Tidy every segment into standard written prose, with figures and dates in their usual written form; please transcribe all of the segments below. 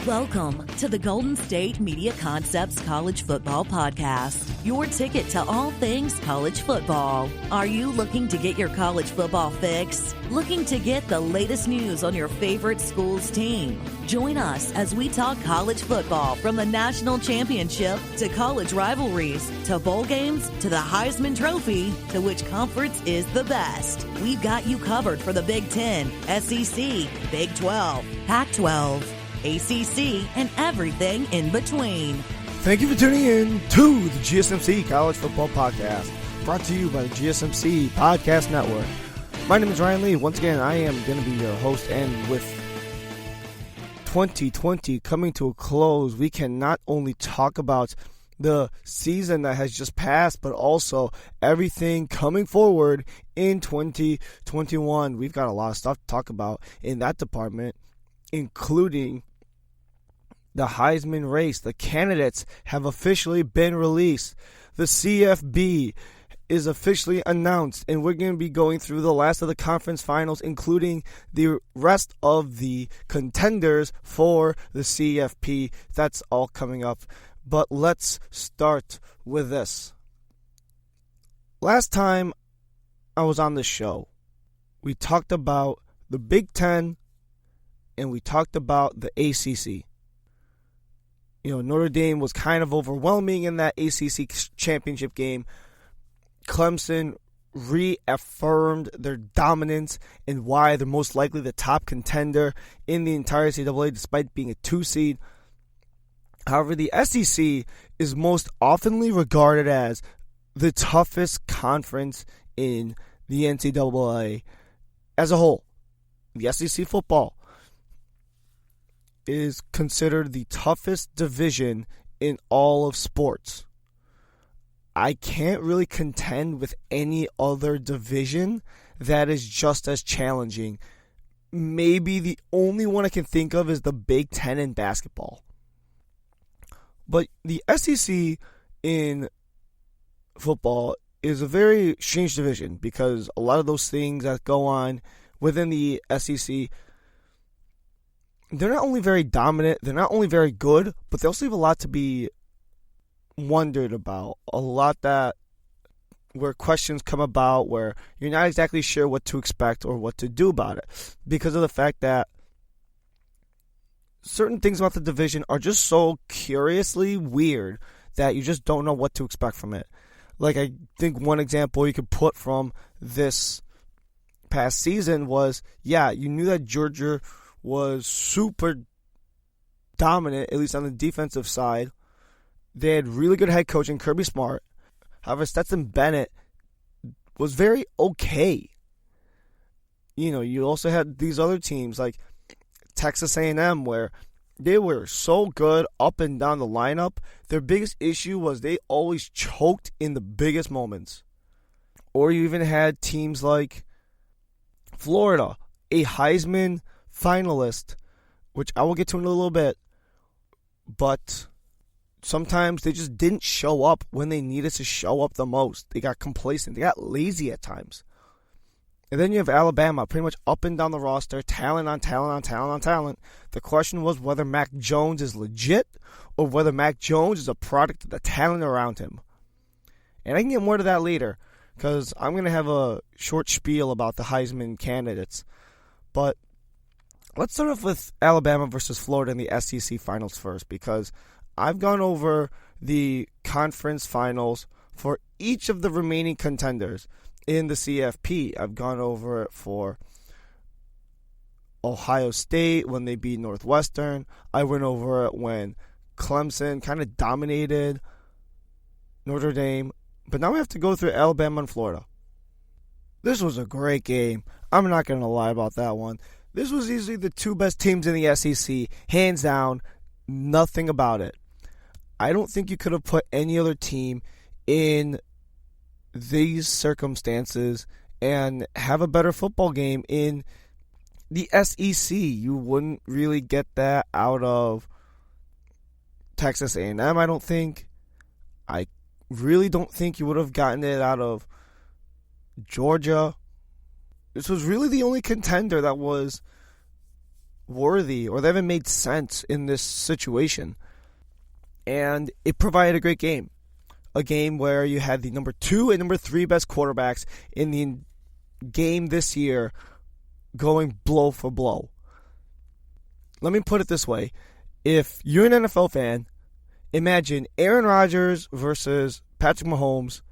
Welcome to the Golden State Media Concepts College Football Podcast, your ticket to all things college football. Are you looking to get your college football fix? Looking to get the latest news on your favorite school's team? Join us as we talk college football from the national championship to college rivalries to bowl games to the Heisman Trophy to which conference is the best. We've got you covered for the Big Ten, SEC, Big 12, Pac-12, ACC, and everything in between. Thank you for tuning in to the GSMC College Football Podcast, brought to you by the GSMC Podcast Network. My name is Ryan Lee. Once again, I am going to be your host, and with 2020 coming to a close, we can not only talk about the season that has just passed, but also everything coming forward in 2021. We've got a lot of stuff to talk about in that department, including the Heisman race. The candidates have officially been released. The CFP is officially announced, and we're going to be going through the last of the conference finals, including the rest of the contenders for the CFP. That's all coming up. But let's start with this. Last time I was on the show, we talked about the Big Ten and we talked about the ACC. Notre Dame was kind of overwhelming in that ACC championship game. Clemson reaffirmed their dominance and why they're most likely the top contender in the entire NCAA despite being a 2 seed. However, the SEC is most oftenly regarded as the toughest conference in the NCAA as a whole. The SEC football is considered the toughest division in all of sports. I can't really contend with any other division that is just as challenging. Maybe the only one I can think of is the Big Ten in basketball. But the SEC in football is a very strange division because a lot of those things that go on within the SEC, they're not only very dominant, they're not only very good, but they also have a lot to be wondered about. A lot where questions come about where you're not exactly sure what to expect or what to do about it because of the fact that certain things about the division are just so curiously weird that you just don't know what to expect from it. Like, I think one example you could put from this past season was, you knew that Georgia was super dominant, at least on the defensive side. They had really good head coaching, Kirby Smart. However, Stetson Bennett was very okay. You also had these other teams like Texas A&M where they were so good up and down the lineup. Their biggest issue was they always choked in the biggest moments. Or you even had teams like Florida, a Heisman finalist, which I will get to in a little bit, but sometimes they just didn't show up when they needed to show up the most. They got complacent. They got lazy at times. And then you have Alabama, pretty much up and down the roster, talent on talent on talent on talent. The question was whether Mac Jones is legit or whether Mac Jones is a product of the talent around him. And I can get more to that later because I'm going to have a short spiel about the Heisman candidates. But let's start off with Alabama versus Florida in the SEC finals first because I've gone over the conference finals for each of the remaining contenders in the CFP. I've gone over it for Ohio State when they beat Northwestern. I went over it when Clemson kind of dominated Notre Dame. But now we have to go through Alabama and Florida. This was a great game. I'm not going to lie about that one. This was easily the two best teams in the SEC. Hands down, nothing about it. I don't think you could have put any other team in these circumstances and have a better football game in the SEC. You wouldn't really get that out of Texas A&M, I don't think. I really don't think you would have gotten it out of Georgia. This was really the only contender that was worthy or they haven't made sense in this situation. And it provided a great game. A game where you had the number 2 and number 3 best quarterbacks in the game this year going blow for blow. Let me put it this way. If you're an NFL fan, imagine Aaron Rodgers versus Patrick Mahomes,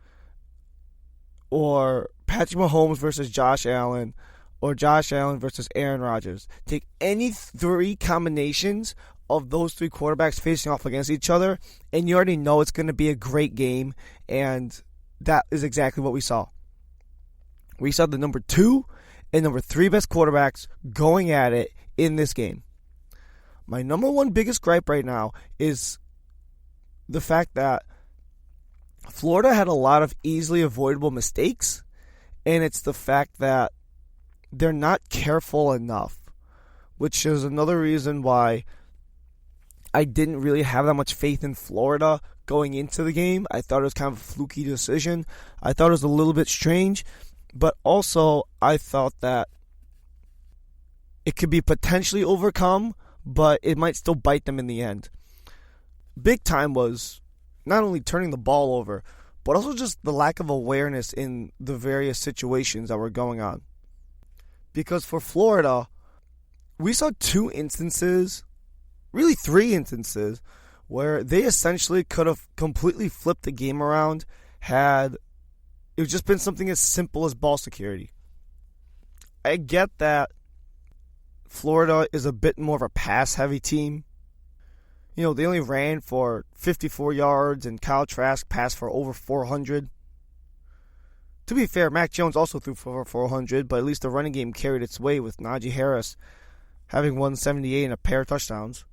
or Patrick Mahomes versus Josh Allen, or Josh Allen versus Aaron Rodgers. Take any 3 combinations of those 3 quarterbacks facing off against each other, and you already know it's going to be a great game, and that is exactly what we saw. We saw the number 2 and number 3 best quarterbacks going at it in this game. My number 1 biggest gripe right now is the fact that Florida had a lot of easily avoidable mistakes, and it's the fact that they're not careful enough, which is another reason why I didn't really have that much faith in Florida going into the game. I thought it was kind of a fluky decision. I thought it was a little bit strange, but also I thought that it could be potentially overcome, but it might still bite them in the end. Big time was not only turning the ball over, but also just the lack of awareness in the various situations that were going on. Because for Florida, we saw 2 instances, really 3 instances, where they essentially could have completely flipped the game around had it just been something as simple as ball security. I get that Florida is a bit more of a pass-heavy team. You know, they only ran for 54 yards, and Kyle Trask passed for over 400. To be fair, Mac Jones also threw for over 400, but at least the running game carried its way with Najee Harris having 178 and a pair of touchdowns.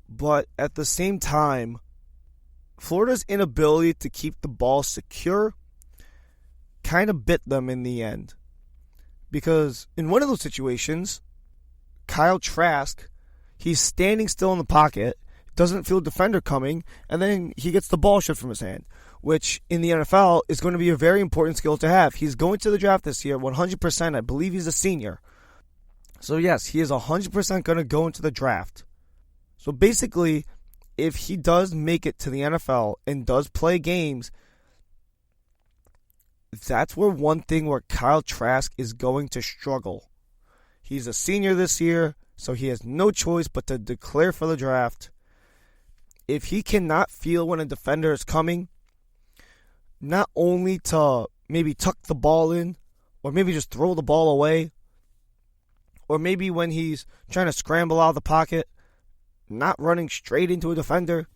But at the same time, Florida's inability to keep the ball secure kind of bit them in the end. Because in one of those situations, Kyle Trask, he's standing still in the pocket, doesn't feel a defender coming, and then he gets the ball shipped from his hand, which in the NFL is going to be a very important skill to have. He's going to the draft this year, 100%. I believe he's a senior. So yes, he is 100% going to go into the draft. So basically, if he does make it to the NFL and does play games, that's where one thing where Kyle Trask is going to struggle. He's a senior this year, so he has no choice but to declare for the draft. If he cannot feel when a defender is coming, not only to maybe tuck the ball in, or maybe just throw the ball away, or maybe when he's trying to scramble out of the pocket, not running straight into a defender.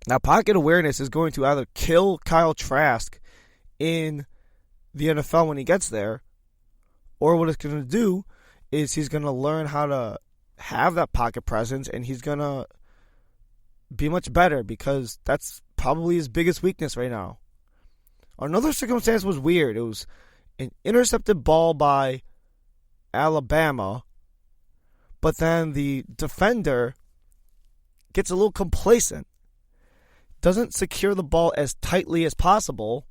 Now, pocket awareness is going to either kill Kyle Trask in the NFL when he gets there, or what it's going to do is he's going to learn how to have that pocket presence, and he's going to be much better, because that's probably his biggest weakness right now. Another circumstance was weird. It was an intercepted ball by Alabama, but then the defender gets a little complacent, doesn't secure the ball as tightly as possible,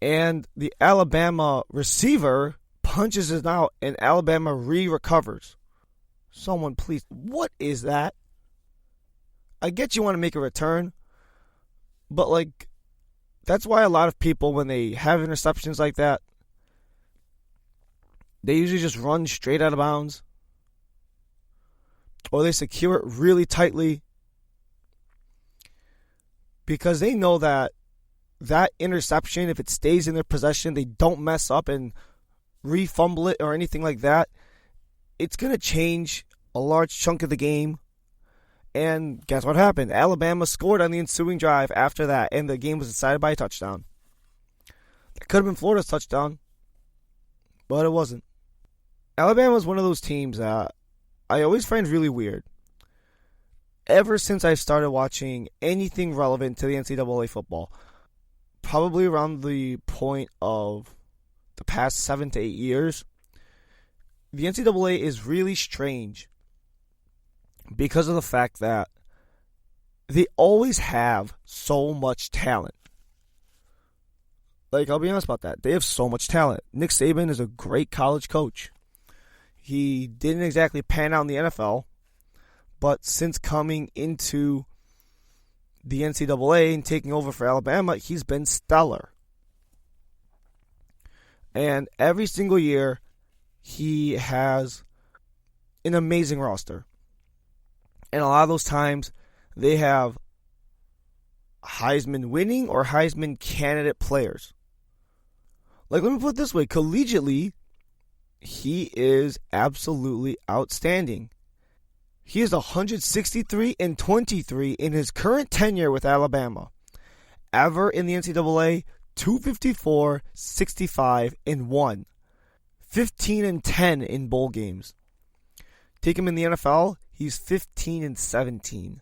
and the Alabama receiver punches it out, and Alabama recovers. Someone please, what is that? I get you want to make a return, but that's why a lot of people, when they have interceptions like that, they usually just run straight out of bounds, or they secure it really tightly, because they know that interception, if it stays in their possession, they don't mess up and refumble it or anything like that, it's going to change a large chunk of the game. And guess what happened? Alabama scored on the ensuing drive after that, and the game was decided by a touchdown. That could have been Florida's touchdown, but it wasn't. Alabama is one of those teams that I always find really weird. Ever since I started watching anything relevant to the NCAA football, probably around the point of the past 7 to 8 years, the NCAA is really strange because of the fact that they always have so much talent. I'll be honest about that. They have so much talent. Nick Saban is a great college coach. He didn't exactly pan out in the NFL, but since coming into the NCAA and taking over for Alabama, he's been stellar. And every single year, he has an amazing roster. And a lot of those times, they have Heisman winning or Heisman candidate players. Like, let me put it this way. Collegiately, he is absolutely outstanding. He is 163-23 in his current tenure with Alabama. Ever in the NCAA, 254, 65-1. 15-10 in bowl games. Take him in the NFL, he's 15-17.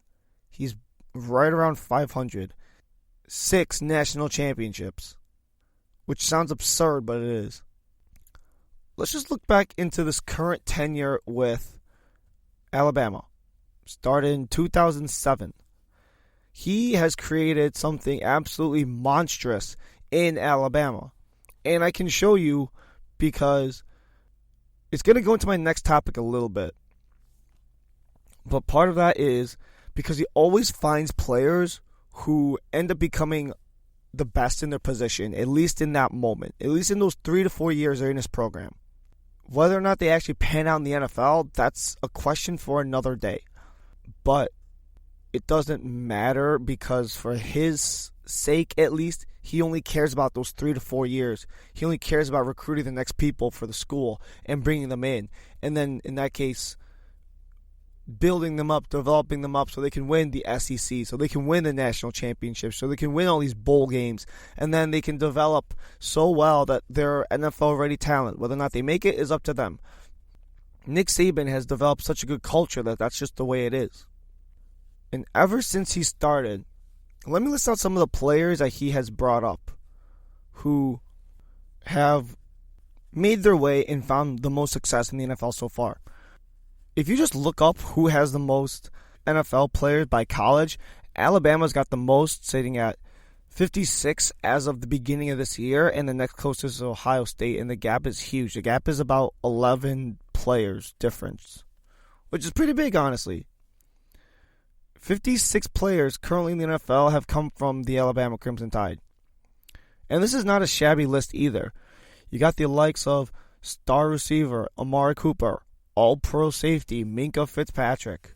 He's right around 500. 6 national championships. Which sounds absurd, but it is. Let's just look back into this current tenure with Alabama. Started in 2007. He has created something absolutely monstrous in Alabama. And I can show you because it's going to go into my next topic a little bit. But part of that is because he always finds players who end up becoming the best in their position, at least in that moment, at least in those 3 to 4 years they're in his program. Whether or not they actually pan out in the NFL, that's a question for another day. But it doesn't matter because for his sake, at least, he only cares about those 3 to 4 years. He only cares about recruiting the next people for the school and bringing them in. And then, in that case, building them up, developing them up so they can win the SEC, so they can win the national championship, so they can win all these bowl games, and then they can develop so well that they're NFL-ready talent. Whether or not they make it is up to them. Nick Saban has developed such a good culture that that's just the way it is. And ever since he started, let me list out some of the players that he has brought up who have made their way and found the most success in the NFL so far. If you just look up who has the most NFL players by college, Alabama's got the most, sitting at 56 as of the beginning of this year, and the next closest is Ohio State, and the gap is huge. The gap is about 11 players difference, which is pretty big, honestly. 56 players currently in the NFL have come from the Alabama Crimson Tide. And this is not a shabby list either. You got the likes of star receiver Amari Cooper, All-Pro safety Minkah Fitzpatrick,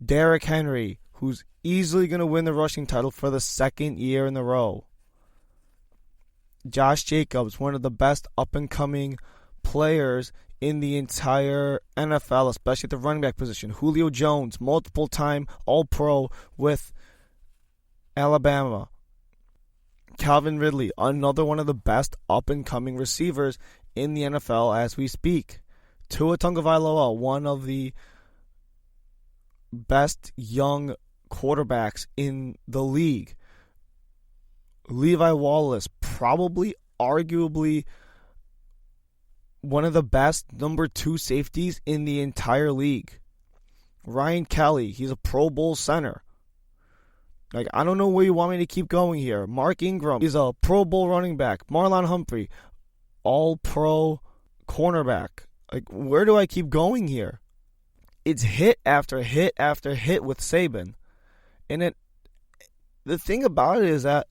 Derrick Henry, who's easily going to win the rushing title for the second year in a row, Josh Jacobs, one of the best up-and-coming players in the entire NFL, especially at the running back position, Julio Jones, multiple-time All-Pro with Alabama, Calvin Ridley, another one of the best up-and-coming receivers in the NFL as we speak. Tua Tagovailoa, one of the best young quarterbacks in the league. Levi Wallace, probably, arguably, one of the best number 2 safeties in the entire league. Ryan Kelly, he's a Pro Bowl center. Like, I don't know where you want me to keep going here. Mark Ingram is a Pro Bowl running back. Marlon Humphrey, All-Pro cornerback. Like, where do I keep going here? It's hit after hit after hit with Saban. And the thing about it is that,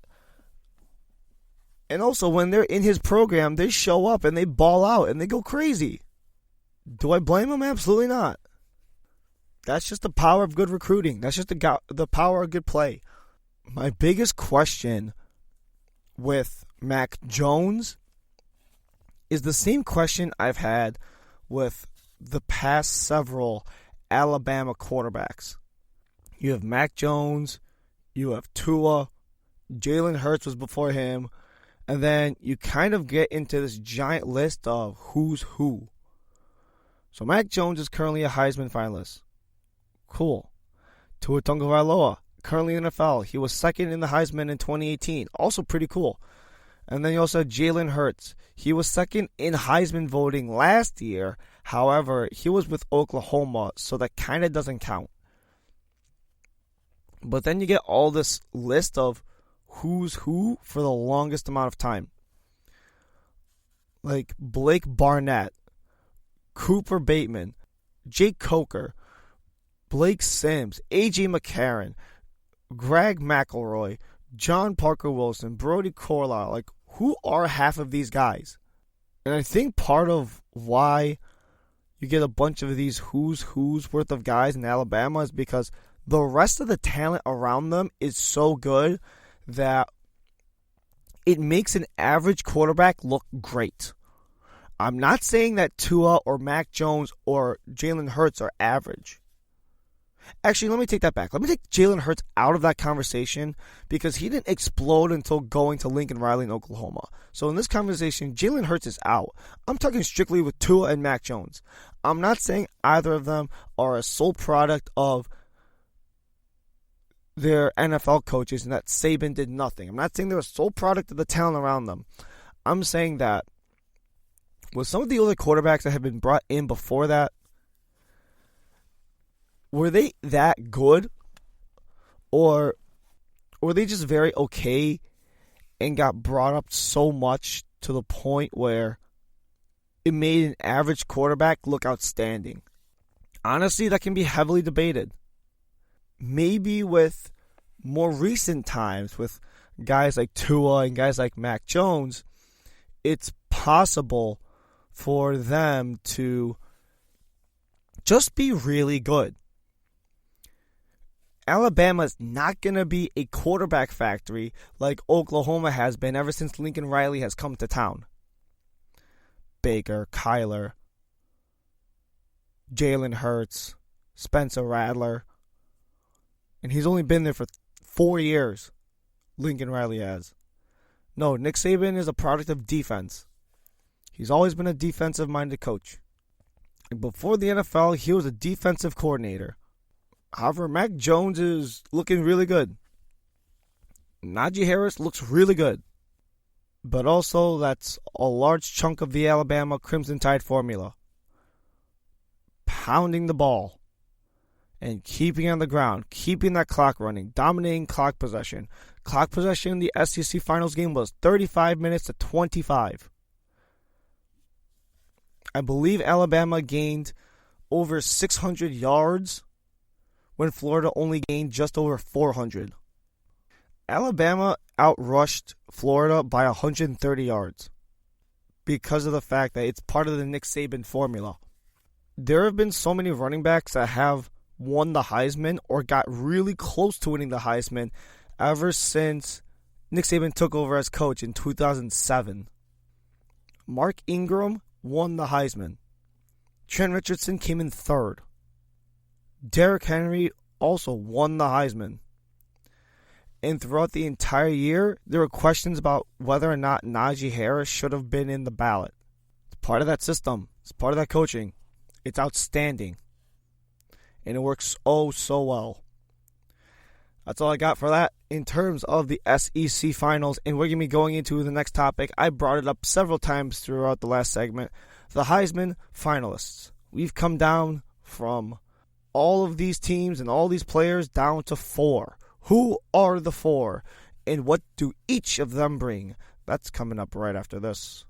and also when they're in his program, they show up and they ball out and they go crazy. Do I blame them? Absolutely not. That's just the power of good recruiting. That's just the power of good play. My biggest question with Mac Jones is the same question I've had with the past several Alabama quarterbacks. You have Mac Jones, you have Tua, Jalen Hurts was before him, and then you kind of get into this giant list of who's who. So Mac Jones is currently a Heisman finalist. Cool. Tua Tagovailoa, currently in the NFL. He was second in the Heisman in 2018. Also pretty cool. And then you also have Jalen Hurts. He was second in Heisman voting last year. However, he was with Oklahoma, so that kind of doesn't count. But then you get all this list of who's who for the longest amount of time. Like Blake Barnett, Cooper Bateman, Jake Coker, Blake Sims, A.J. McCarron, Greg McElroy, John Parker Wilson, Brody Carlisle. Like, who are half of these guys? And I think part of why you get a bunch of these who's worth of guys in Alabama is because the rest of the talent around them is so good that it makes an average quarterback look great. I'm not saying that Tua or Mac Jones or Jalen Hurts are average. Actually, let me take that back. Let me take Jalen Hurts out of that conversation because he didn't explode until going to Lincoln Riley in Oklahoma. So in this conversation, Jalen Hurts is out. I'm talking strictly with Tua and Mac Jones. I'm not saying either of them are a sole product of their NFL coaches and that Saban did nothing. I'm not saying they're a sole product of the talent around them. I'm saying that with some of the other quarterbacks that have been brought in before that, were they that good? Or were they just very okay and got brought up so much to the point where it made an average quarterback look outstanding? Honestly, that can be heavily debated. Maybe with more recent times, with guys like Tua and guys like Mac Jones, it's possible for them to just be really good. Alabama's not going to be a quarterback factory like Oklahoma has been ever since Lincoln Riley has come to town. Baker, Kyler, Jalen Hurts, Spencer Rattler. And he's only been there for 4 years. Lincoln Riley has. No, Nick Saban is a product of defense. He's always been a defensive-minded coach. And before the NFL, he was a defensive coordinator. However, Mac Jones is looking really good. Najee Harris looks really good. But also, that's a large chunk of the Alabama Crimson Tide formula. Pounding the ball. And keeping on the ground, keeping that clock running, dominating clock possession. Clock possession in the SEC Finals game was 35 minutes to 25. I believe Alabama gained over 600 yards when Florida only gained just over 400. Alabama outrushed Florida by 130 yards because of the fact that it's part of the Nick Saban formula. There have been so many running backs that have won the Heisman or got really close to winning the Heisman ever since Nick Saban took over as coach in 2007. Mark Ingram won the Heisman. Trent Richardson came in third. Derrick Henry also won the Heisman. And throughout the entire year, there were questions about whether or not Najee Harris should have been in the ballot. It's part of that system. It's part of that coaching. It's outstanding. And it works oh so well. That's all I got for that in terms of the SEC Finals. And we're going to be going into the next topic. I brought it up several times throughout the last segment. The Heisman finalists. We've come down from all of these teams and all these players down to 4. Who are the 4? And what do each of them bring? That's coming up right after this.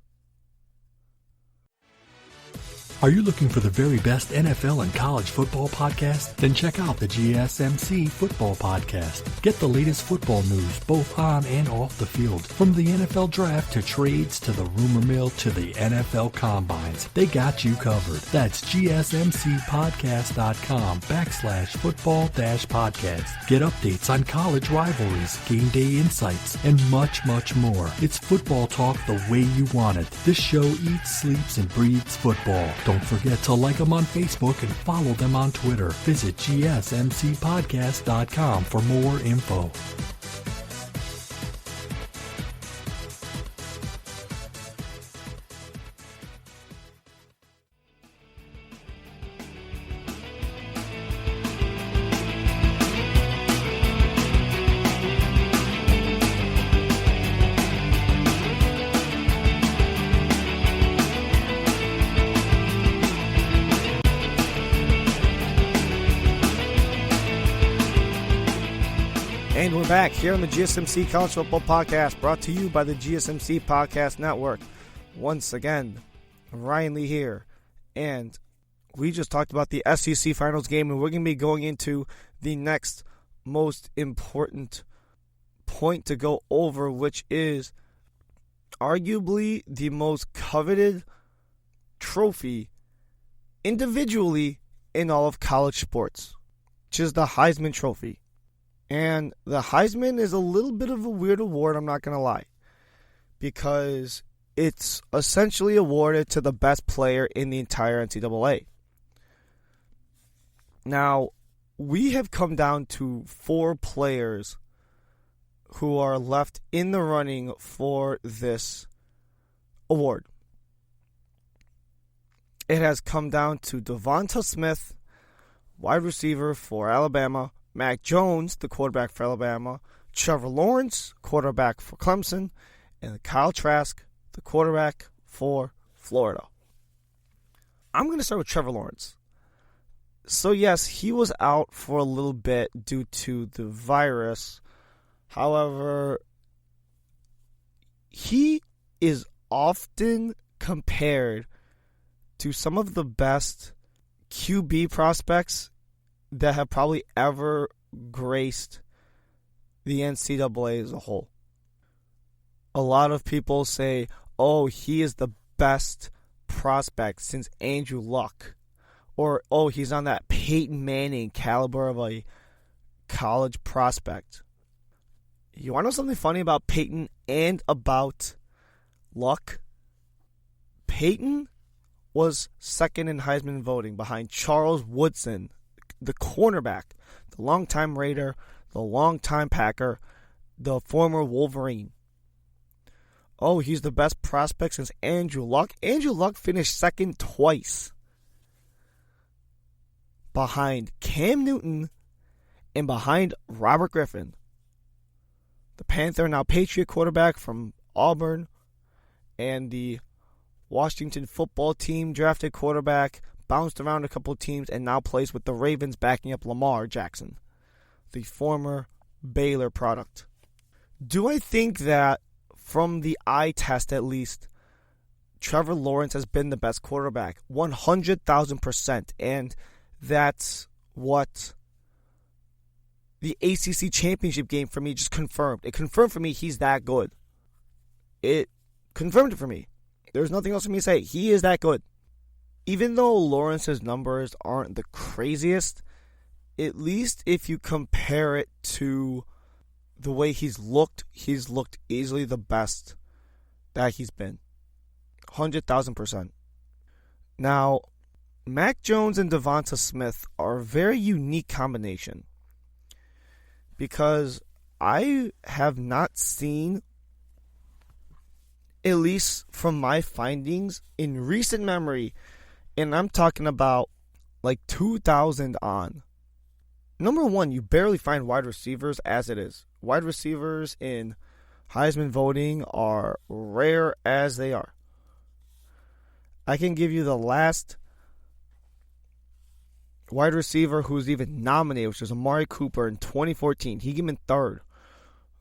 Are you looking for the very best NFL and college football podcast? Then check out the GSMC Football Podcast. Get the latest football news both on and off the field. From the NFL Draft to trades to the rumor mill to the NFL Combines. They got you covered. That's GSMCpodcast.com/football-podcast. Get updates on college rivalries, game day insights, and much, much more. It's football talk the way you want it. This show eats, sleeps, and breathes football. Don't forget to like them on Facebook and follow them on Twitter. Visit GSMCpodcast.com for more info. And we're back here on the GSMC College Football Podcast, brought to you by the GSMC Podcast Network. Once again, Ryan Lee here. And we just talked about the SEC Finals game, and we're going to be going into the next most important point to go over, which is arguably the most coveted trophy individually in all of college sports, which is the Heisman Trophy. And the Heisman is a little bit of a weird award, I'm not going to lie, because it's essentially awarded to the best player in the entire NCAA. Now, we have come down to 4 players who are left in the running for this award. It has come down to Devonta Smith, wide receiver for Alabama, Mac Jones, the quarterback for Alabama, Trevor Lawrence, quarterback for Clemson, and Kyle Trask, the quarterback for Florida. I'm going to start with Trevor Lawrence. So yes, he was out for a little bit due to the virus. However, he is often compared to some of the best QB prospects that have probably ever graced the NCAA as a whole. A lot of people say, oh, he is the best prospect since Andrew Luck. Or, oh, he's on that Peyton Manning caliber of a college prospect. You want to know something funny about Peyton and about Luck? Peyton was second in Heisman voting behind Charles Woodson, the cornerback, the longtime Raider, the longtime Packer, the former Wolverine. Oh, he's the best prospect since Andrew Luck. Andrew Luck finished second twice behind Cam Newton and behind Robert Griffin, the Panther, now Patriot quarterback from Auburn, and the Washington football team drafted quarterback, bounced around a couple of teams, and now plays with the Ravens backing up Lamar Jackson, the former Baylor product. Do I think that, from the eye test at least, Trevor Lawrence has been the best quarterback? 100,000%. And that's what the ACC championship game for me just confirmed. It confirmed for me he's that good. It confirmed it for me. There's nothing else for me to say. He is that good. Even though Lawrence's numbers aren't the craziest, at least if you compare it to the way he's looked easily the best that he's been. 100,000%. Now, Mac Jones and Devonta Smith are a very unique combination because I have not seen, at least from my findings in recent memory, and I'm talking about like 2000 on. Number one, you barely find wide receivers as it is. Wide receivers in Heisman voting are rare as they are. I can give you the last wide receiver who's even nominated, which was Amari Cooper in 2014. He came in third.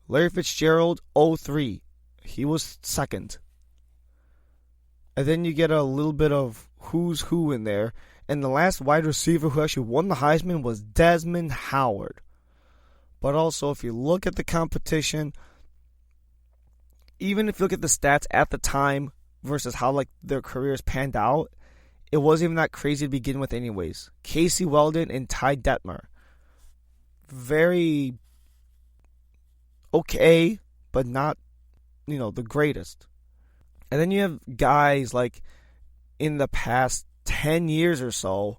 Larry Fitzgerald, 03. He was second. And then you get a little bit of who's who in there. And the last wide receiver who actually won the Heisman was Desmond Howard. But also, if you look at the competition, even if you look at the stats at the time versus how their careers panned out, it wasn't even that crazy to begin with anyways. Casey Weldon and Ty Detmer. Very okay, but not, the greatest. And then you have guys like in the past 10 years or so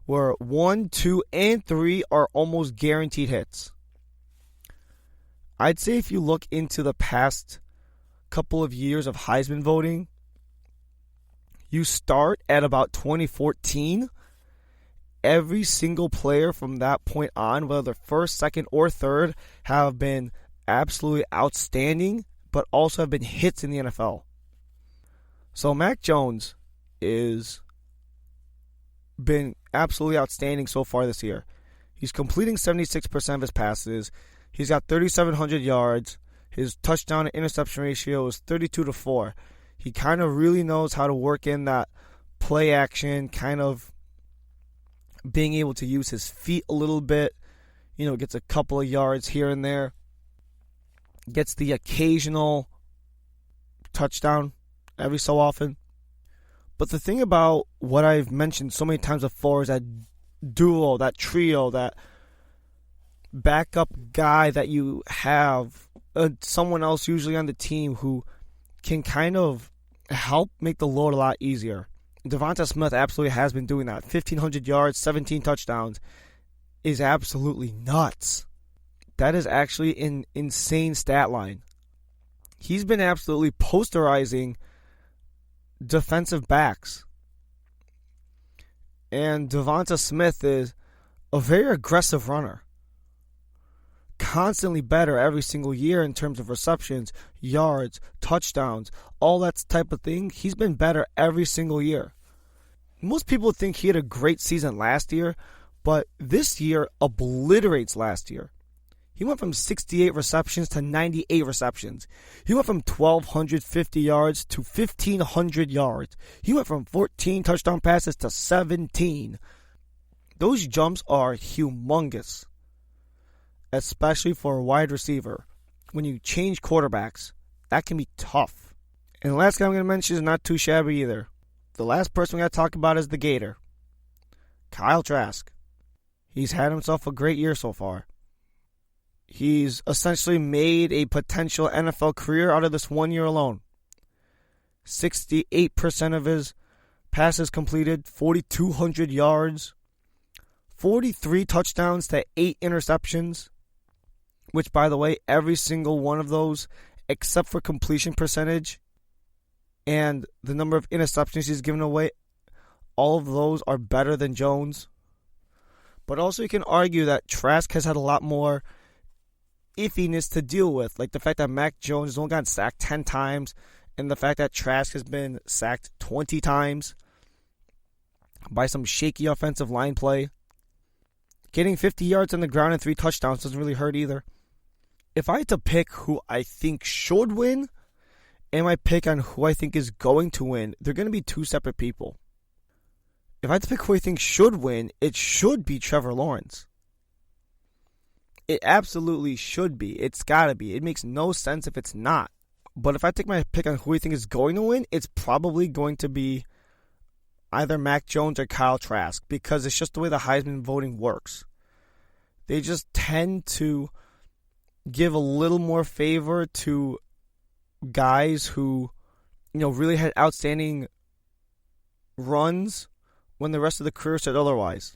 where 1, 2, and 3 are almost guaranteed hits. I'd say if you look into the past couple of years of Heisman voting, you start at about 2014. Every single player from that point on, whether they're first, second, or third, have been absolutely outstanding, but also have been hits in the NFL. So Mac Jones is been absolutely outstanding so far this year. He's completing 76% of his passes. He's got 3,700 yards. His touchdown to interception ratio is 32-4. He kind of really knows how to work in that play action, kind of being able to use his feet a little bit. Gets a couple of yards here and there. Gets the occasional touchdown every so often. But the thing about what I've mentioned so many times before is that duo, that trio, that backup guy that you have, someone else usually on the team who can kind of help make the load a lot easier. Devonta Smith absolutely has been doing that. 1,500 yards, 17 touchdowns is absolutely nuts. That is actually an insane stat line. He's been absolutely posterizing defensive backs. And Devonta Smith is a very aggressive runner. Constantly better every single year in terms of receptions, yards, touchdowns, all that type of thing. He's been better every single year. Most people think he had a great season last year, but this year obliterates last year. He went from 68 receptions to 98 receptions. He went from 1,250 yards to 1,500 yards. He went from 14 touchdown passes to 17. Those jumps are humongous, especially for a wide receiver. When you change quarterbacks, that can be tough. And the last guy I'm going to mention is not too shabby either. The last person we got to talk about is the Gator, Kyle Trask. He's had himself a great year so far. He's essentially made a potential NFL career out of this 1 year alone. 68% of his passes completed, 4,200 yards, 43 touchdowns to 8 interceptions, which, by the way, every single one of those, except for completion percentage and the number of interceptions he's given away, all of those are better than Jones. But also you can argue that Trask has had a lot more iffiness to deal with, like the fact that Mac Jones has only gotten sacked 10 times and the fact that Trask has been sacked 20 times by some shaky offensive line play. Getting 50 yards on the ground and 3 touchdowns doesn't really hurt either. If I had to pick who I think should win and my pick on who I think is going to win, they're going to be 2 separate people. If I had to pick who I think should win, it should be Trevor Lawrence. It absolutely should be. It's got to be. It makes no sense if it's not. But if I take my pick on who I think is going to win, it's probably going to be either Mac Jones or Kyle Trask, because it's just the way the Heisman voting works. They just tend to give a little more favor to guys who, really had outstanding runs when the rest of the career said otherwise.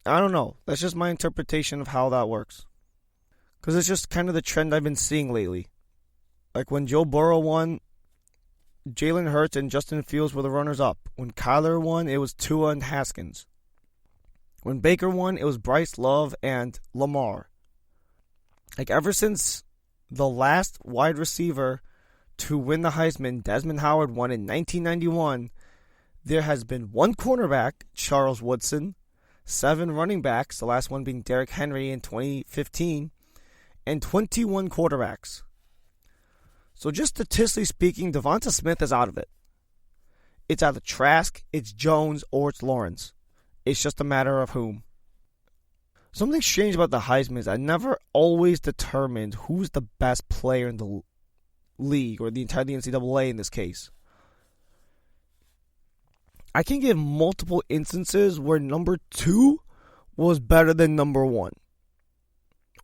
I don't know. That's just my interpretation of how that works. Because it's just kind of the trend I've been seeing lately. Like when Joe Burrow won, Jalen Hurts and Justin Fields were the runners-up. When Kyler won, it was Tua and Haskins. When Baker won, it was Bryce Love and Lamar. Like ever since the last wide receiver to win the Heisman, Desmond Howard, won in 1991, there has been 1 cornerback, Charles Woodson, 7 running backs, the last one being Derrick Henry in 2015, and 21 quarterbacks. So just statistically speaking, Devonta Smith is out of it. It's either Trask, it's Jones, or it's Lawrence. It's just a matter of whom. Something strange about the Heisman is I never always determined who's the best player in the league, or the entire NCAA in this case. I can give multiple instances where number 2 was better than number 1.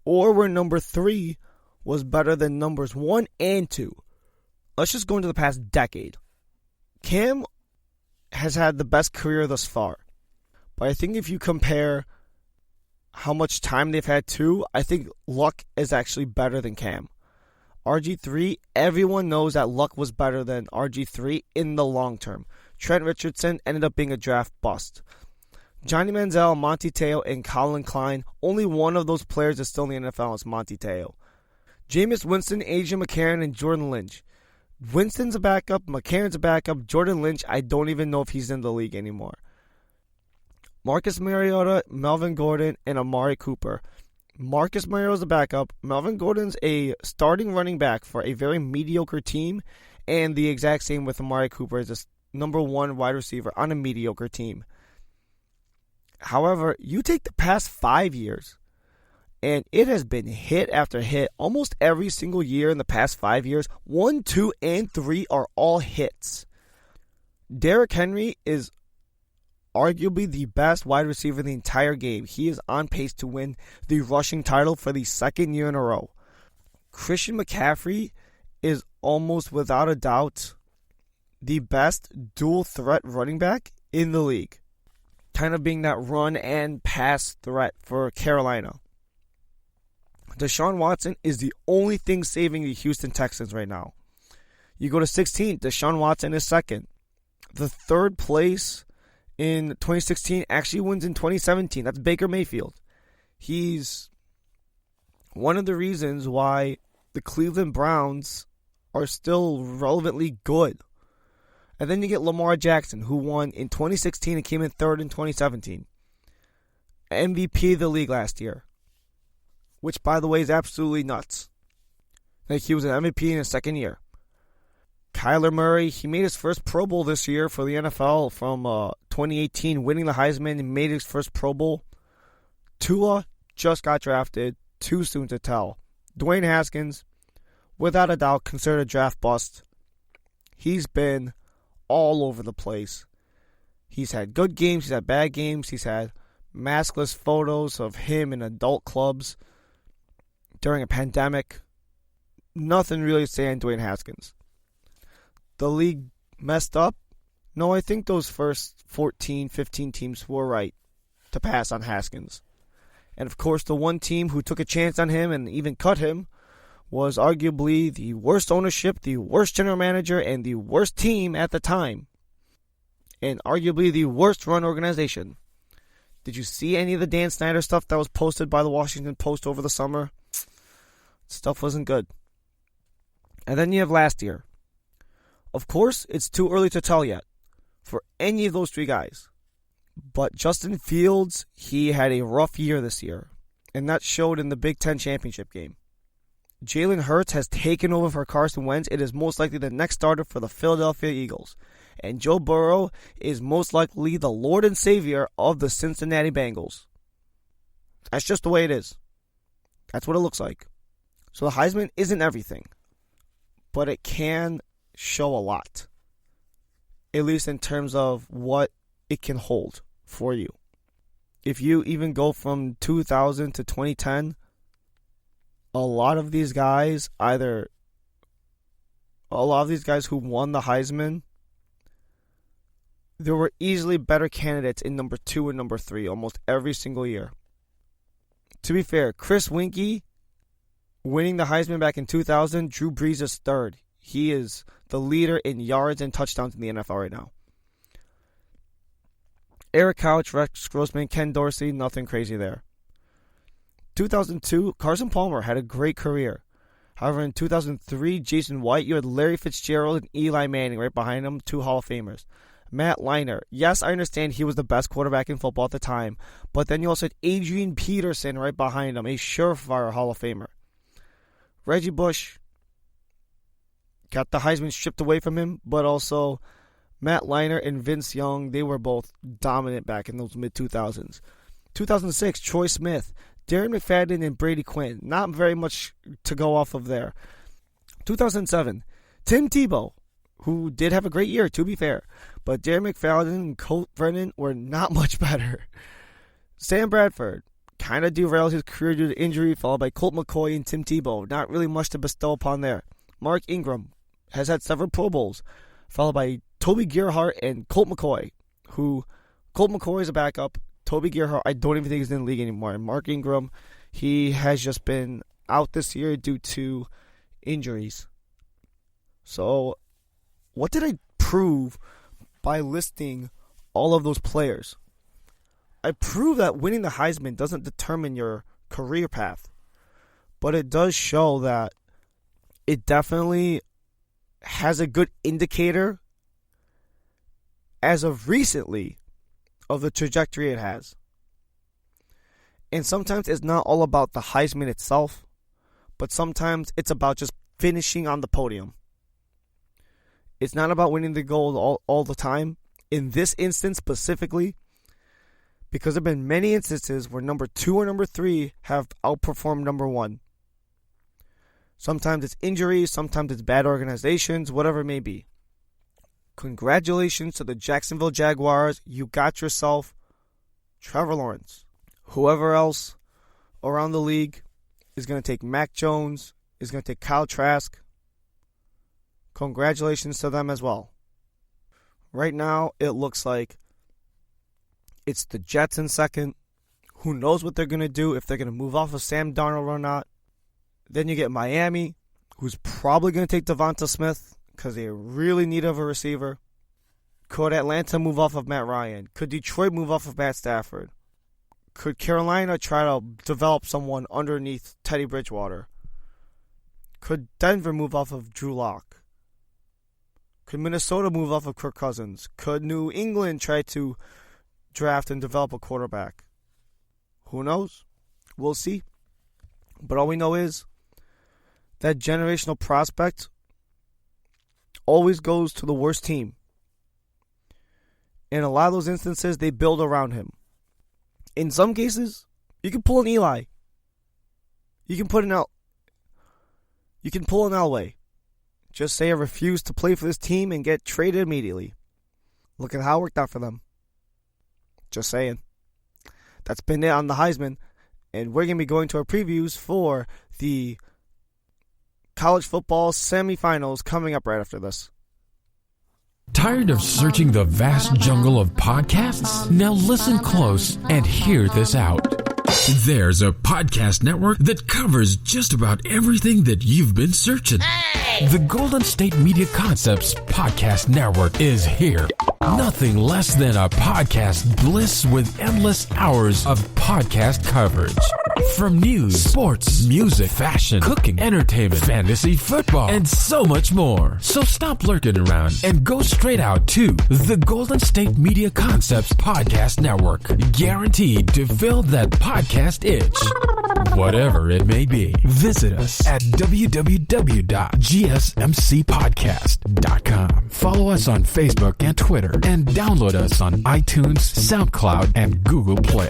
Or where number 3 was better than numbers 1 and 2. Let's just go into the past decade. Cam has had the best career thus far. But I think if you compare how much time they've had too, I think Luck is actually better than Cam. RG3, everyone knows that Luck was better than RG3 in the long term. Trent Richardson ended up being a draft bust. Johnny Manziel, Monty Te'o, and Colin Klein, only one of those players is still in the NFL. It's Monty Te'o. Jameis Winston, Adrian McCarron, and Jordan Lynch. Winston's a backup, McCarron's a backup, Jordan Lynch, I don't even know if he's in the league anymore. Marcus Mariota, Melvin Gordon, and Amari Cooper. Marcus Mariota's a backup. Melvin Gordon's a starting running back for a very mediocre team, and the exact same with Amari Cooper as a number one wide receiver on a mediocre team. However, you take the past 5 years, and it has been hit after hit almost every single year in the past 5 years. 1, 2, and 3 are all hits. Derrick Henry is arguably the best wide receiver in the entire game. He is on pace to win the rushing title for the second year in a row. Christian McCaffrey is almost without a doubt the best dual threat running back in the league. Kind of being that run and pass threat for Carolina. Deshaun Watson is the only thing saving the Houston Texans right now. You go to 16, Deshaun Watson is second. The third place in 2016 actually wins in 2017. That's Baker Mayfield. He's one of the reasons why the Cleveland Browns are still relevantly good. And then you get Lamar Jackson, who won in 2016 and came in third in 2017. MVP of the league last year. Which, by the way, is absolutely nuts. Like, he was an MVP in his second year. Kyler Murray, he made his first Pro Bowl this year for the NFL from 2018, winning the Heisman and made his first Pro Bowl. Tua just got drafted, too soon to tell. Dwayne Haskins, without a doubt, considered a draft bust. He's been all over the place. He's had good games, he's had bad games, he's had maskless photos of him in adult clubs during a pandemic. Nothing really to say on Dwayne Haskins. The league messed up? No, I think those first 14, 15 teams were right to pass on Haskins. And of course, the one team who took a chance on him and even cut him was arguably the worst ownership, the worst general manager, and the worst team at the time. And arguably the worst run organization. Did you see any of the Dan Snyder stuff that was posted by the Washington Post over the summer? Stuff wasn't good. And then you have last year. Of course, it's too early to tell yet for any of those three guys. But Justin Fields, he had a rough year this year. And that showed in the Big Ten championship game. Jalen Hurts has taken over for Carson Wentz. It is most likely the next starter for the Philadelphia Eagles. And Joe Burrow is most likely the Lord and Savior of the Cincinnati Bengals. That's just the way it is. That's what it looks like. So the Heisman isn't everything. But it can show a lot. At least in terms of what it can hold for you. If you even go from 2000 to 2010, a lot of these guys who won the Heisman, there were easily better candidates in number 2 and number 3 almost every single year. To be fair, Chris Winkie winning the Heisman back in 2000, Drew Brees is third. He is the leader in yards and touchdowns in the NFL right now. Eric Couch, Rex Grossman, Ken Dorsey, nothing crazy there. 2002, Carson Palmer had a great career. However, in 2003, Jason White, you had Larry Fitzgerald and Eli Manning right behind him, 2 Hall of Famers. Matt Leinart, yes, I understand he was the best quarterback in football at the time, but then you also had Adrian Peterson right behind him, a surefire Hall of Famer. Reggie Bush got the Heisman stripped away from him, but also Matt Leinart and Vince Young, they were both dominant back in those mid-2000s. 2006, Troy Smith, Darren McFadden, and Brady Quinn. Not very much to go off of there. 2007, Tim Tebow, who did have a great year, to be fair. But Darren McFadden and Colt Brennan were not much better. Sam Bradford kind of derailed his career due to injury, followed by Colt McCoy and Tim Tebow. Not really much to bestow upon there. Mark Ingram has had several Pro Bowls, followed by Toby Gerhart and Colt McCoy, who Colt McCoy is a backup. Toby Gerhart, I don't even think he's in the league anymore. And Mark Ingram, he has just been out this year due to injuries. So, what did I prove by listing all of those players? I proved that winning the Heisman doesn't determine your career path. But it does show that it definitely has a good indicator as of recently of the trajectory it has. And sometimes it's not all about the Heisman itself, but sometimes it's about just finishing on the podium. It's not about winning the gold all the time. In this instance specifically, because there have been many instances where number 2 or number 3 have outperformed number 1. Sometimes it's injuries, sometimes it's bad organizations, whatever it may be. Congratulations to the Jacksonville Jaguars. You got yourself Trevor Lawrence. Whoever else around the league is going to take Mac Jones, is going to take Kyle Trask. Congratulations to them as well. Right now, it looks like it's the Jets in second. Who knows what they're going to do, if they're going to move off of Sam Darnold or not. Then you get Miami, who's probably going to take Devonta Smith because they really need of a receiver. Could Atlanta move off of Matt Ryan? Could Detroit move off of Matt Stafford? Could Carolina try to develop someone underneath Teddy Bridgewater? Could Denver move off of Drew Lock? Could Minnesota move off of Kirk Cousins? Could New England try to draft and develop a quarterback? Who knows? We'll see. But all we know is that generational prospect always goes to the worst team. In a lot of those instances, they build around him. In some cases, you can pull an Eli. You can pull an Elway. Just say I refuse to play for this team and get traded immediately. Look at how it worked out for them. Just saying. That's been it on the Heisman. And we're going to be going to our previews for the college football semifinals coming up right after this. Tired of searching the vast jungle of podcasts? Now listen close and hear this out. There's a podcast network that covers just about everything that you've been searching. Hey! The Golden State Media Concepts Podcast Network is here. Nothing less than a podcast bliss with endless hours of podcast coverage. From news, sports, music, fashion, cooking, entertainment, fantasy, football, and so much more. So stop lurking around and go straight out to the Golden State Media Concepts Podcast Network. Guaranteed to fill that podcast itch. Whatever it may be. Visit us at www.gsmcpodcast.com. Follow us on Facebook and Twitter, and download us on iTunes, SoundCloud, and Google Play.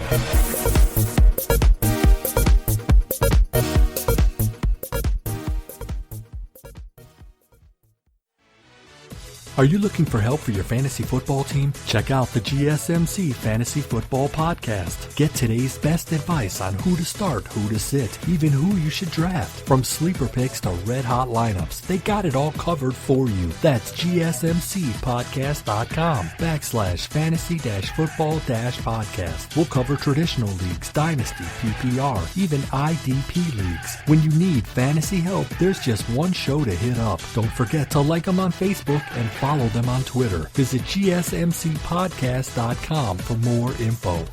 Are you looking for help for your fantasy football team? Check out the GSMC Fantasy Football Podcast. Get today's best advice on who to start, who to sit, even who you should draft. From sleeper picks to red-hot lineups, they got it all covered for you. That's gsmcpodcast.com/fantasy-football-podcast. We'll cover traditional leagues, dynasty, PPR, even IDP leagues. When you need fantasy help, there's just one show to hit up. Don't forget to like them on Facebook and follow them on Twitter. Visit gsmcpodcast.com for more info.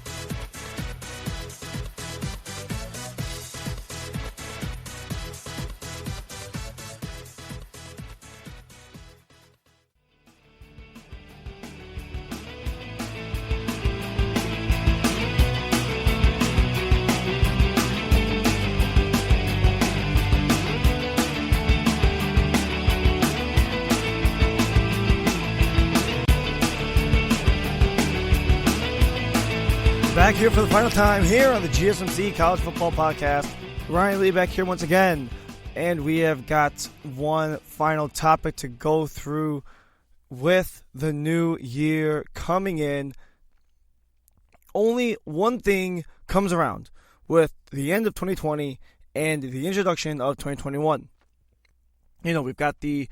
Back here for the final time here on the GSMC College Football Podcast. Ryan Lee back here once again, and we have got one final topic to go through with the new year coming in. Only one thing comes around with the end of 2020 and the introduction of 2021. You know, we've got the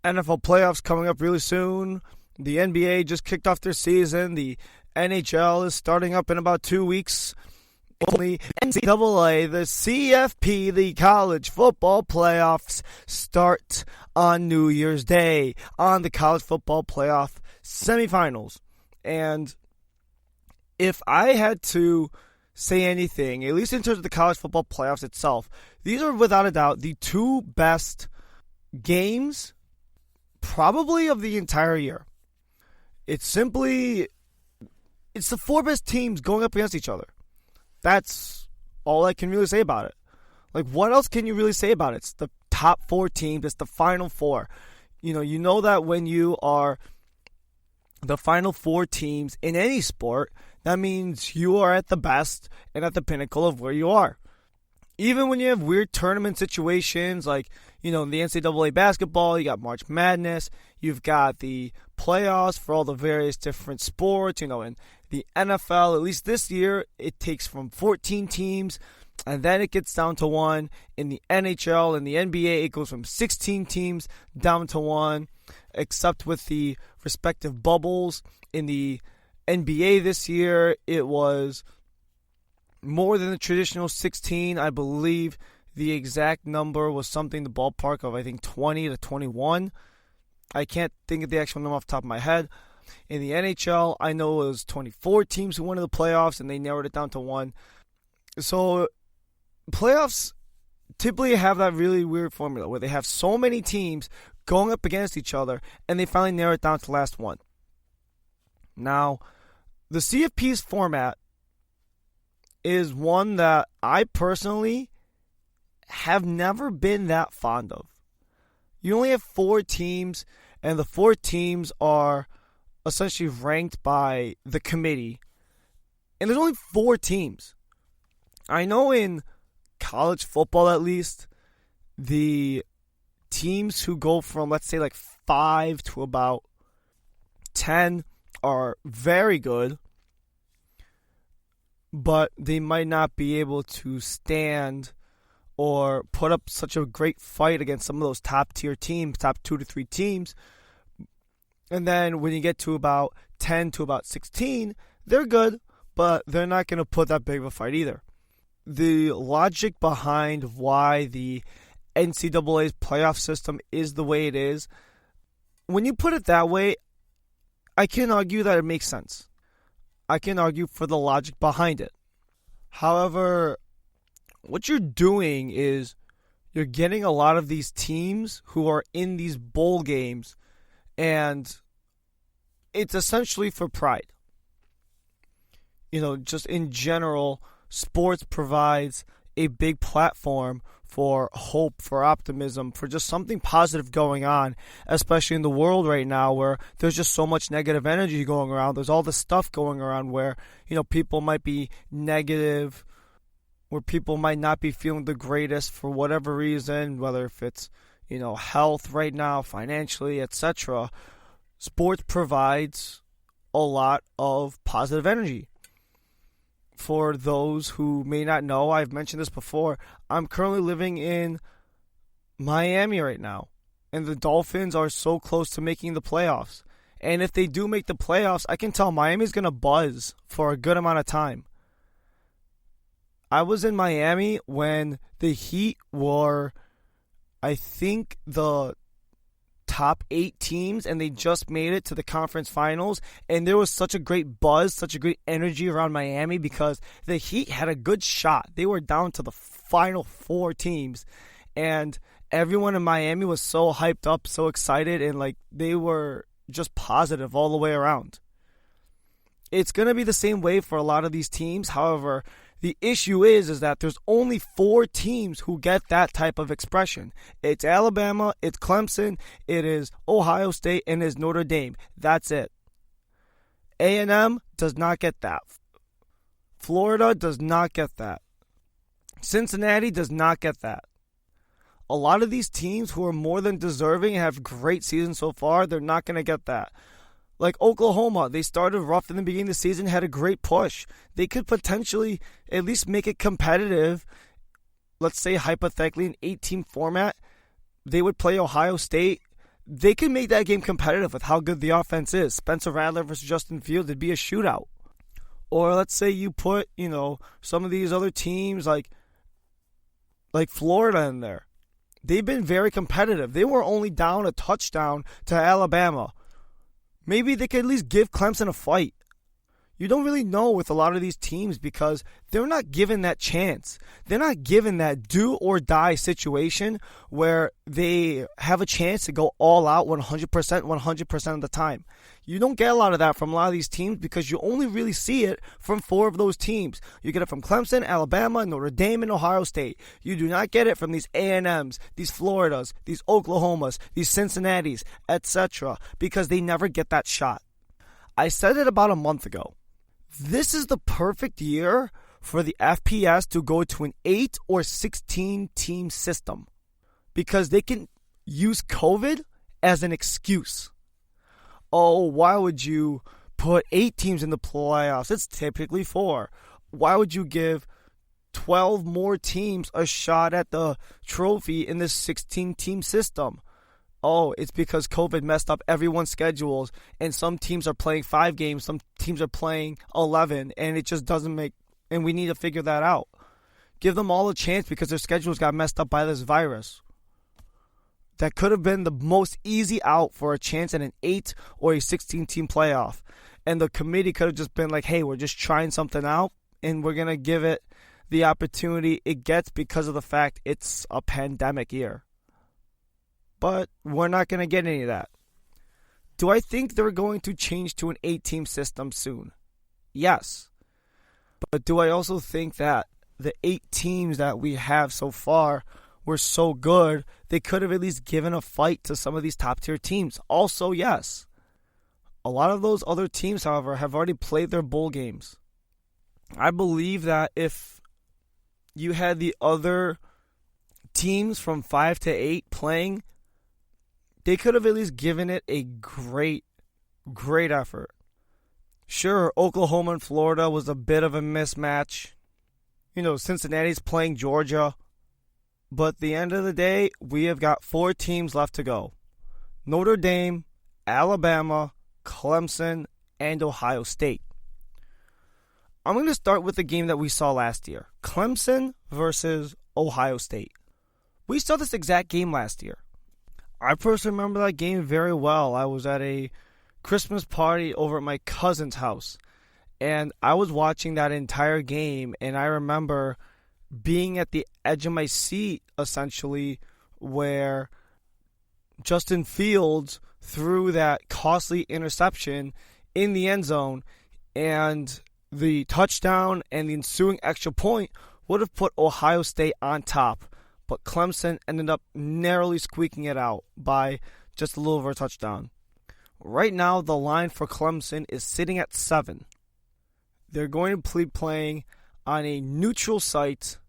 NFL playoffs coming up really soon. The NBA just kicked off their season. The NHL is starting up in about 2 weeks. Only NCAA, the CFP, the college football playoffs start on New Year's Day on the college football playoff semifinals. And if I had to say anything, at least in terms of the college football playoffs itself, these are without a doubt the two best games probably of the entire year. It's the four best teams going up against each other. That's all I can really say about it. Like, what else can you really say about it? It's the top four teams. It's the final four. You know that when you are the final 4 teams in any sport, that means you are at the best and at the pinnacle of where you are. Even when you have weird tournament situations like, in the NCAA basketball, you got March Madness, you've got the playoffs for all the various different sports, in the NFL, at least this year, it takes from 14 teams, and then it gets down to 1. In the NHL and the NBA, it goes from 16 teams down to 1, except with the respective bubbles. In the NBA this year, it was more than the traditional 16. I believe the exact number was something the ballpark of, I think, 20 to 21. I can't think of the actual number off the top of my head. In the NHL, I know it was 24 teams who went to the playoffs, and they narrowed it down to 1. So playoffs typically have that really weird formula where they have so many teams going up against each other, and they finally narrow it down to the last one. Now, the CFP's format is one that I personally have never been that fond of. You only have 4 teams, and the 4 teams are essentially ranked by the committee. And there's only 4 teams. I know in college football, at least, the teams who go from, let's say, like 5 to about 10 are very good, but they might not be able to stand or put up such a great fight against some of those top-tier teams, top 2 to 3 teams. And then when you get to about 10 to about 16, they're good, but they're not going to put that big of a fight either. The logic behind why the NCAA's playoff system is the way it is, when you put it that way, I can argue that it makes sense. I can argue for the logic behind it. However, what you're doing is you're getting a lot of these teams who are in these bowl games, and it's essentially for pride. Just in general, sports provides a big platform for hope, for optimism, for just something positive going on, especially in the world right now where there's just so much negative energy going around. There's all this stuff going around where, people might be negative, where people might not be feeling the greatest for whatever reason, whether if it's, health right now, financially, etc. Sports provides a lot of positive energy. For those who may not know, I've mentioned this before, I'm currently living in Miami right now, and the Dolphins are so close to making the playoffs. And if they do make the playoffs, I can tell Miami's going to buzz for a good amount of time. I was in Miami when the Heat were, I think, the top 8 teams, and they just made it to the conference finals, and there was such a great buzz, such a great energy around Miami because the Heat had a good shot. They were down to the final 4 teams, and everyone in Miami was so hyped up, so excited, and they were just positive all the way around. It's going to be the same way for a lot of these teams. However, the issue is that there's only 4 teams who get that type of expression. It's Alabama, it's Clemson, it is Ohio State, and it's Notre Dame. That's it. A&M does not get that. Florida does not get that. Cincinnati does not get that. A lot of these teams who are more than deserving and have great seasons so far, they're not going to get that. Like Oklahoma, they started rough in the beginning of the season, had a great push. They could potentially at least make it competitive. Let's say hypothetically an 8-team format. They would play Ohio State. They could make that game competitive with how good the offense is. Spencer Rattler versus Justin Fields, it'd be a shootout. Or let's say you put, some of these other teams like Florida in there. They've been very competitive. They were only down a touchdown to Alabama. Maybe they could at least give Clemson a fight. You don't really know with a lot of these teams because they're not given that chance. They're not given that do or die situation where they have a chance to go all out 100% of the time. You don't get a lot of that from a lot of these teams because you only really see it from 4 of those teams. You get it from Clemson, Alabama, Notre Dame, and Ohio State. You do not get it from these A&Ms, these Floridas, these Oklahomas, these Cincinnatis, etc. because they never get that shot. I said it about a month ago. This is the perfect year for the FPS to go to an 8 or 16 team system because they can use COVID as an excuse. Oh, why would you put 8 teams in the playoffs? It's typically 4. Why would you give 12 more teams a shot at the trophy in this 16-team system? Oh, it's because COVID messed up everyone's schedules, and some teams are playing 5 games, some teams are playing 11, and it just doesn't make, and we need to figure that out. Give them all a chance because their schedules got messed up by this virus. That could have been the most easy out for a chance at an 8 or a 16-team playoff. And the committee could have just been like, hey, we're just trying something out, and we're going to give it the opportunity it gets because of the fact it's a pandemic year. But we're not going to get any of that. Do I think they're going to change to an 8-team system soon? Yes. But do I also think that the 8 teams that we have so far were so good, they could have at least given a fight to some of these top-tier teams? Also, yes. A lot of those other teams, however, have already played their bowl games. I believe that if you had the other teams from 5 to 8 playing, they could have at least given it a great effort. Sure, Oklahoma and Florida was a bit of a mismatch. Cincinnati's playing Georgia. But at the end of the day, we have got 4 teams left to go. Notre Dame, Alabama, Clemson, and Ohio State. I'm going to start with the game that we saw last year. Clemson versus Ohio State. We saw this exact game last year. I personally remember that game very well. I was at a Christmas party over at my cousin's house, and I was watching that entire game, and I remember being at the edge of my seat, essentially, where Justin Fields threw that costly interception in the end zone, and the touchdown and the ensuing extra point would have put Ohio State on top. But Clemson ended up narrowly squeaking it out by just a little over a touchdown. Right now, the line for Clemson is sitting at 7. They're going to be playing on a neutral site.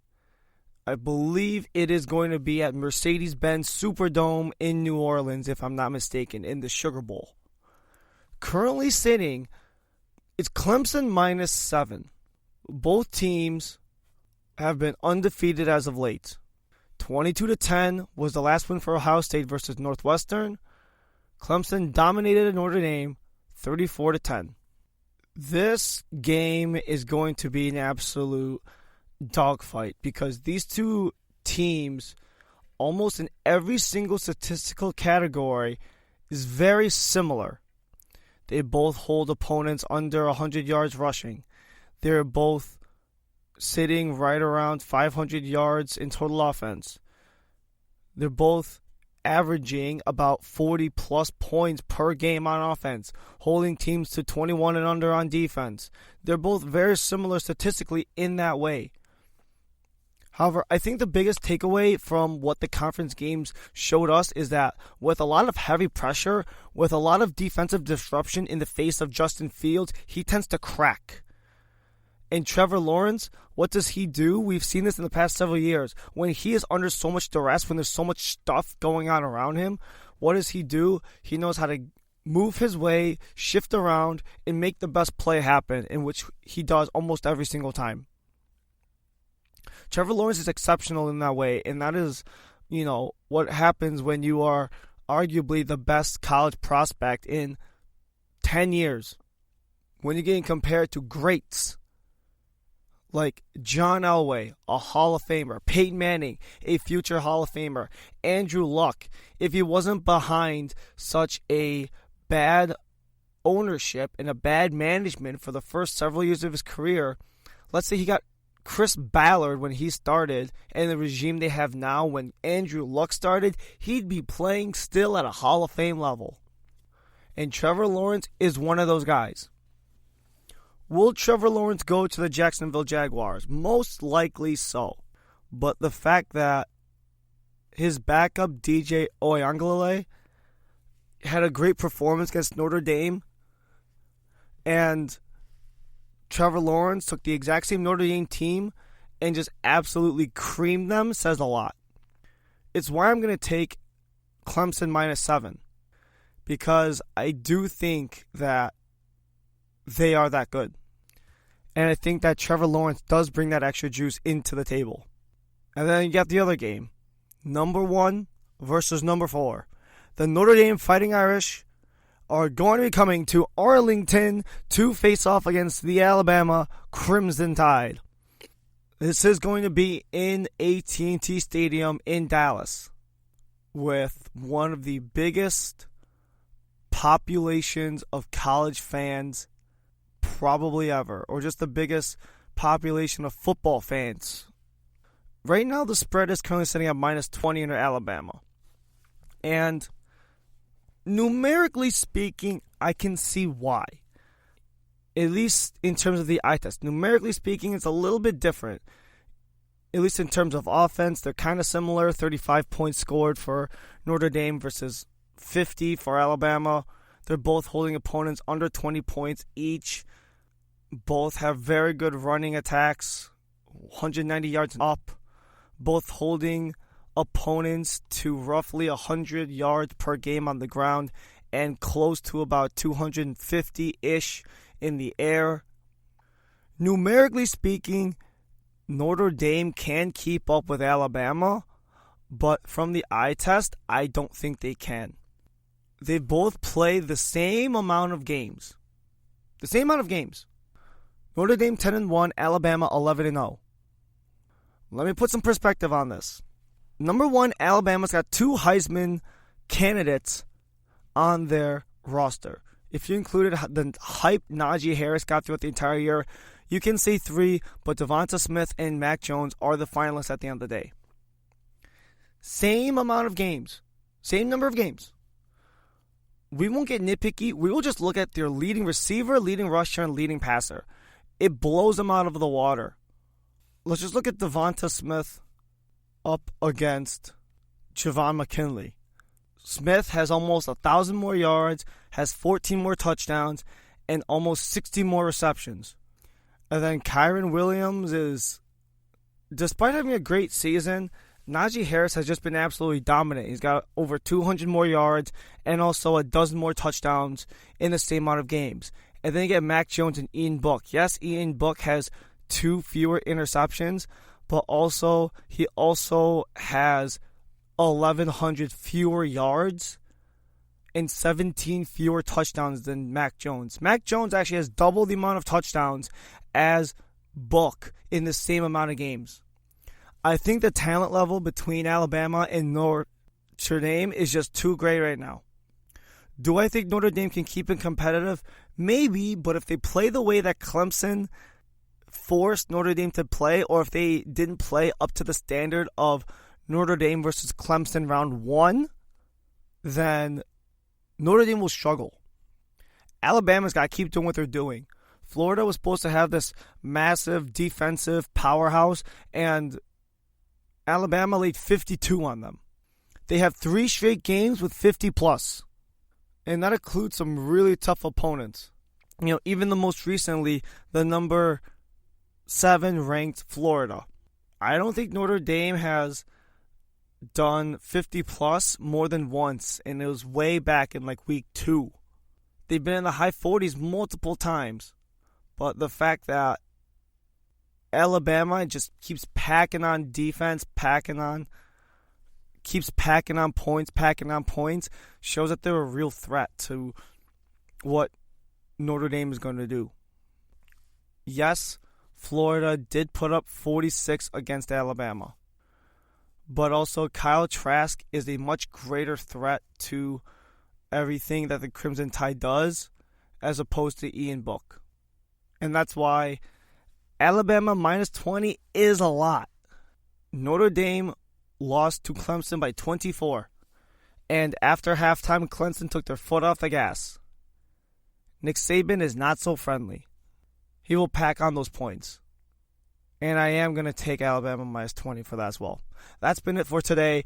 I believe it is going to be at Mercedes-Benz Superdome in New Orleans, if I'm not mistaken, in the Sugar Bowl. Currently sitting, it's Clemson minus 7. Both teams have been undefeated as of late. 22-10 was the last win for Ohio State versus Northwestern. Clemson dominated Notre Dame 34-10. This game is going to be an absolute dogfight because these two teams, almost in every single statistical category, is very similar. They both hold opponents under 100 yards rushing. They're both sitting right around 500 yards in total offense. They're both averaging about 40-plus points per game on offense, holding teams to 21 and under on defense. They're both very similar statistically in that way. However, I think the biggest takeaway from what the conference games showed us is that with a lot of heavy pressure, with a lot of defensive disruption in the face of Justin Fields, he tends to crack. And Trevor Lawrence, what does he do? We've seen this in the past several years. When he is under so much duress, when there's so much stuff going on around him, what does he do? He knows how to move his way, shift around, and make the best play happen, in which he does almost every single time. Trevor Lawrence is exceptional in that way, and that is, what happens when you are arguably the best college prospect in 10 years. When you're getting compared to greats like John Elway, a Hall of Famer, Peyton Manning, a future Hall of Famer, Andrew Luck, if he wasn't behind such a bad ownership and a bad management for the first several years of his career, let's say he got Chris Ballard when he started and the regime they have now when Andrew Luck started, he'd be playing still at a Hall of Fame level. And Trevor Lawrence is one of those guys. Will Trevor Lawrence go to the Jacksonville Jaguars? Most likely so. But the fact that his backup, DJ Oyunglele, had a great performance against Notre Dame, and Trevor Lawrence took the exact same Notre Dame team and just absolutely creamed them, says a lot. It's why I'm going to take Clemson -7, because I do think that they are that good. And I think that Trevor Lawrence does bring that extra juice into the table. And then you got the other game. Number 1 versus number 4. The Notre Dame Fighting Irish are going to be coming to Arlington to face off against the Alabama Crimson Tide. This is going to be in AT&T Stadium in Dallas, with one of the biggest populations of college fans probably ever, or just the biggest population of football fans. Right now, the spread is currently sitting at -20 under Alabama. And numerically speaking, I can see why. At least in terms of the eye test. Numerically speaking, it's a little bit different. At least in terms of offense, they're kind of similar. 35 points scored for Notre Dame versus 50 for Alabama. They're both holding opponents under 20 points each. Both have very good running attacks, 190 yards up. Both holding opponents to roughly 100 yards per game on the ground and close to about 250-ish in the air. Numerically speaking, Notre Dame can keep up with Alabama, but from the eye test, I don't think they can. They both play the same amount of games. Notre Dame 10-1, Alabama 11-0. Let me put some perspective on this. Number 1, Alabama's got 2 Heisman candidates on their roster. If you included the hype Najee Harris got throughout the entire year, you can say 3, but Devonta Smith and Mac Jones are the finalists at the end of the day. Same amount of games. Same number of games. We won't get nitpicky. We will just look at their leading receiver, leading rusher, and leading passer. It blows them out of the water. Let's just look at Devonta Smith up against Javon McKinley. Smith has almost 1,000 more yards, has 14 more touchdowns, and almost 60 more receptions. And then Kyren Williams is, despite having a great season, Najee Harris has just been absolutely dominant. He's got over 200 more yards and also a dozen more touchdowns in the same amount of games. And then you get Mac Jones and Ian Book. Yes, Ian Book has 2 fewer interceptions, but he also has 1,100 fewer yards and 17 fewer touchdowns than Mac Jones. Mac Jones actually has double the amount of touchdowns as Book in the same amount of games. I think the talent level between Alabama and Notre Dame is just too great right now. Do I think Notre Dame can keep it competitive? Maybe, but if they play the way that Clemson forced Notre Dame to play, or if they didn't play up to the standard of Notre Dame versus Clemson round 1, then Notre Dame will struggle. Alabama's got to keep doing what they're doing. Florida was supposed to have this massive defensive powerhouse, and Alabama laid 52 on them. They have 3 straight games with 50+. And that includes some really tough opponents. Even the most recently, the number 7 ranked Florida. I don't think Notre Dame has done 50+ more than once, and it was way back in week 2. They've been in the high 40s multiple times. But the fact that Alabama just keeps packing on defense, keeps packing on points, shows that they're a real threat to what Notre Dame is going to do. Yes, Florida did put up 46 against Alabama. But also Kyle Trask is a much greater threat to everything that the Crimson Tide does as opposed to Ian Book. And that's why Alabama minus 20 is a lot. Notre Dame lost to Clemson by 24. And after halftime, Clemson took their foot off the gas. Nick Saban is not so friendly. He will pack on those points. And I am going to take Alabama minus 20 for that as well. That's been it for today.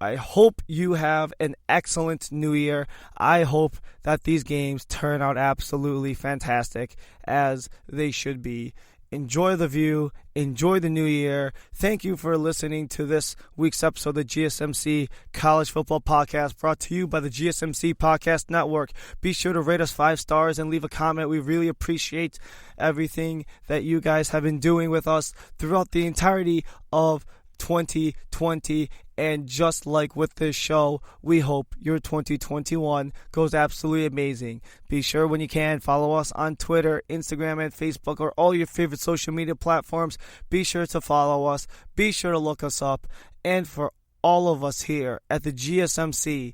I hope you have an excellent new year. I hope that these games turn out absolutely fantastic, as they should be. Enjoy the view. Enjoy the new year. Thank you for listening to this week's episode of the GSMC College Football Podcast, brought to you by the GSMC Podcast Network. Be sure to rate us 5 stars and leave a comment. We really appreciate everything that you guys have been doing with us throughout the entirety of 2020, and just like with this show, we hope your 2021 goes absolutely amazing. Be sure, when you can, follow us on Twitter, Instagram, and Facebook, or all your favorite social media platforms. Be sure to follow us. Be sure to look us up. And for all of us here at the GSMC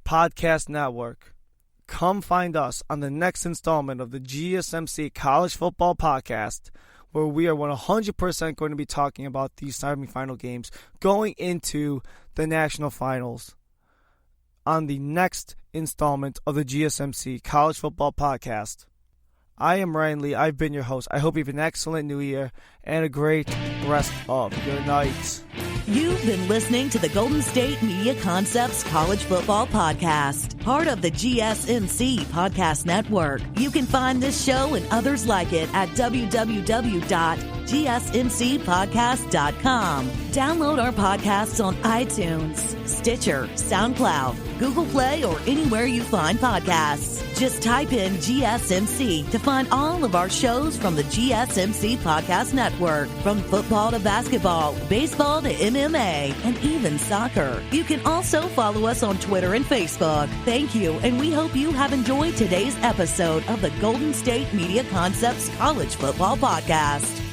Podcast Network, come find us on the next installment of the GSMC College Football Podcast, where we are 100% going to be talking about these semifinal games going into the national finals on the next installment of the GSMC College Football Podcast. I am Ryan Lee. I've been your host. I hope you have an excellent new year and a great rest of your night. You've been listening to the Golden State Media Concepts College Football Podcast, part of the GSMC Podcast Network. You can find this show and others like it at www.gsmcpodcast.com. Download our podcasts on iTunes, Stitcher, SoundCloud, Google Play, or anywhere you find podcasts. Just type in GSMC to find all of our shows from the GSMC Podcast Network, from football to basketball, baseball to MMA, and even soccer. You can also follow us on Twitter and Facebook. Thank you, and we hope you have enjoyed today's episode of the Golden State Media Concepts College Football Podcast.